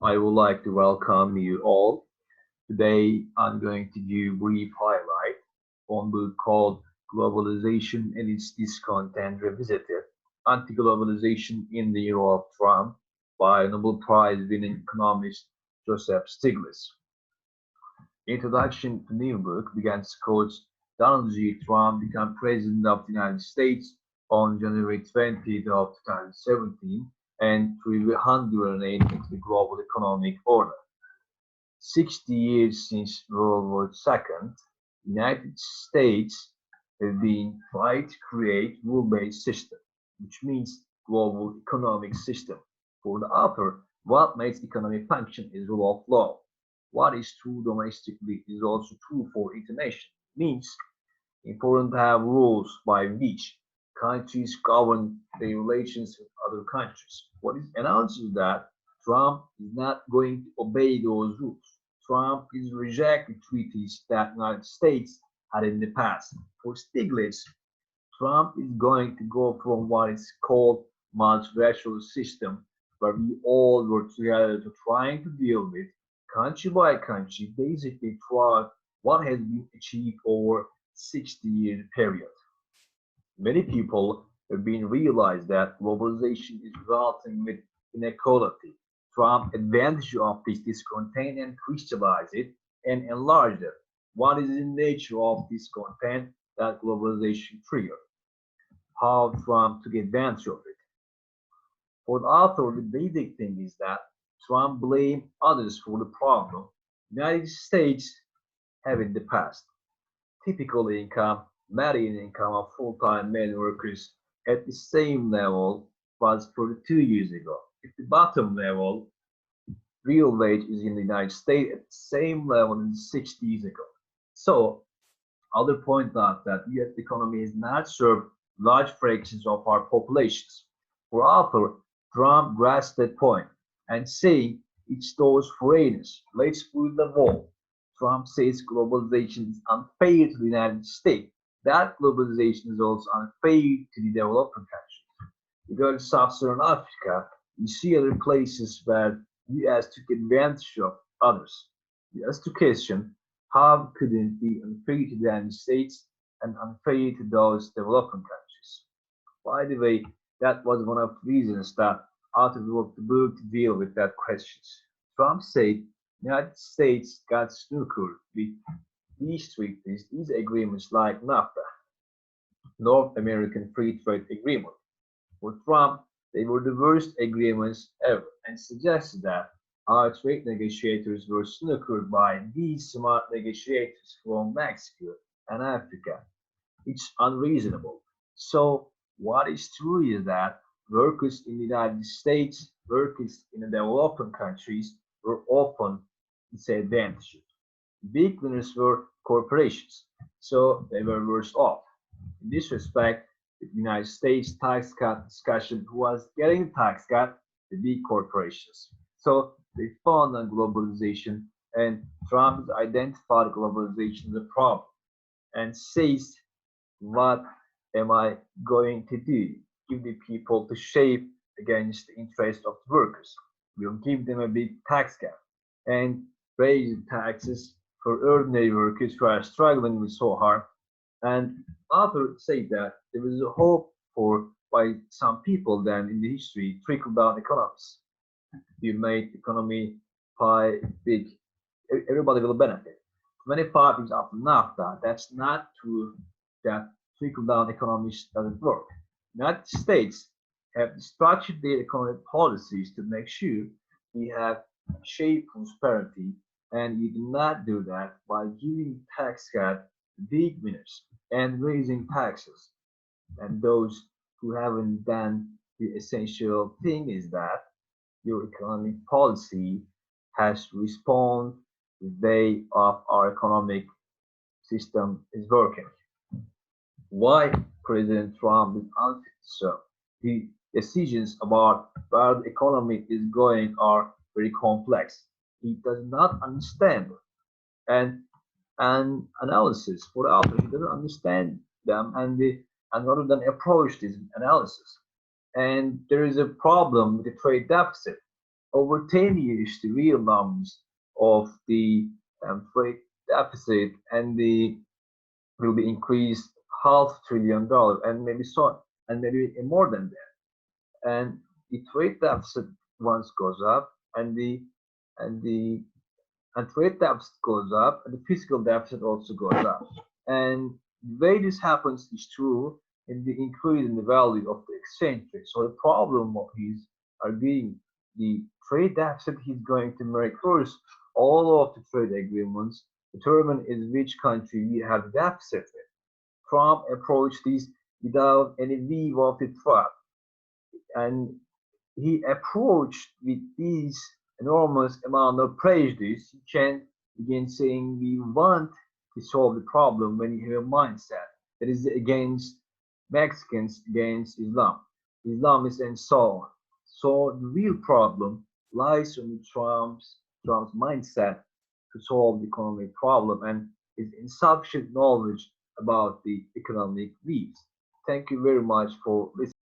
I would like to welcome you all. Today, I'm going to do a brief highlight on a book called Globalization and its Discontent Revisited, Anti-Globalization in the Era of Trump by Nobel Prize-winning economist Joseph Stiglitz. Introduction to new book begins quotes Donald J. Trump became President of the United States on January 20th of 2017 and 308 into the global economic order. 60 years since World War II, the United States have been trying to create rule-based system, which means global economic system. For the author, what makes economic function is rule of law. What is true domestically is also true for international. Means important to have rules by which countries govern their relations with other countries. What is announced is that Trump is not going to obey those rules. Trump is rejecting treaties that the United States had in the past. For Stiglitz, Trump is going to go from what is called multilateral system, where we all work together to trying to deal with country by country, basically throughout what has been achieved over 60-year period. Many people have been realized that globalization is resulting with inequality. Trump advantage of this discontent and crystallize it and enlarge it. What is the nature of discontent that globalization triggered? How Trump took advantage of it? For the author, the basic thing is that Trump blamed others for the problem the United States have in the past. Typical income, median income of full-time male workers at the same level was 42 years ago. At the bottom level, real wage is in the United States at the same level in 60 years ago. So, other point out that U.S. economy has not served large fractions of our populations. For author, Trump grasped that point and saying it's those foreigners. Let's put the wall. Trump says globalization is unfair to the United States. That globalization is also unfair to the developing countries. You go to sub-Saharan Africa, you see other places where U.S. took advantage of others. U.S. to question how could it be unfair to the United States and unfair to those developing countries. By the way, that was one of the reasons that author wrote the book to deal with that questions. Trump said the United States got snookered with these treaties, these agreements like NAFTA, North American Free Trade Agreement. For Trump, they were the worst agreements ever and suggested that our trade negotiators were snookered by these smart negotiators from Mexico and Africa. It's unreasonable. So, what is true is that workers in the United States, workers in the developing countries were often disadvantaged. Big winners were corporations, so they were worse off. In this respect, the United States tax cut discussion was getting a tax cut the big corporations. So they found on globalization, and Trump identified globalization as a problem and says, what am I going to do? Give the people to shape against the interest of the workers. We'll give them a big tax cut and raise taxes for ordinary workers who are struggling with so hard. And authors say that there is a hope for by some people then in the history trickle down economics. You make economy pie big, everybody will benefit. 25 years after NAFTA, that's not true that trickle down economics doesn't work. United States have structured their economic policies to make sure we have shared prosperity, and you do not do that by giving tax cut to big winners and raising taxes. And those who haven't done the essential thing is that your economic policy has to respond to the way of our economic system is working. Why President Trump is unfit to serve? The decisions about where the economy is going are very complex. He does not understand and analysis for the author. He doesn't understand them and rather than approach this analysis. And there is a problem with the trade deficit. over 10 years, the real numbers of the trade deficit and the will be increased $500 billion and maybe so and maybe more than that. And the trade deficit once goes up and the and trade deficit goes up and the fiscal deficit also goes up. And the way this happens is true in the increase in the value of the exchange rate. So the problem of his are being the trade deficit he's going to make first. All of the trade agreements determine is which country we have deficit with. Trump approached this without any view of the threat, and he approached with this enormous amount of prejudice. You can begin saying we want to solve the problem when you have a mindset that is against Mexicans, against Islam. Islamists and so on. So the real problem lies on Trump's mindset to solve the economic problem and his insufficient knowledge about the economic needs. Thank you very much for listening.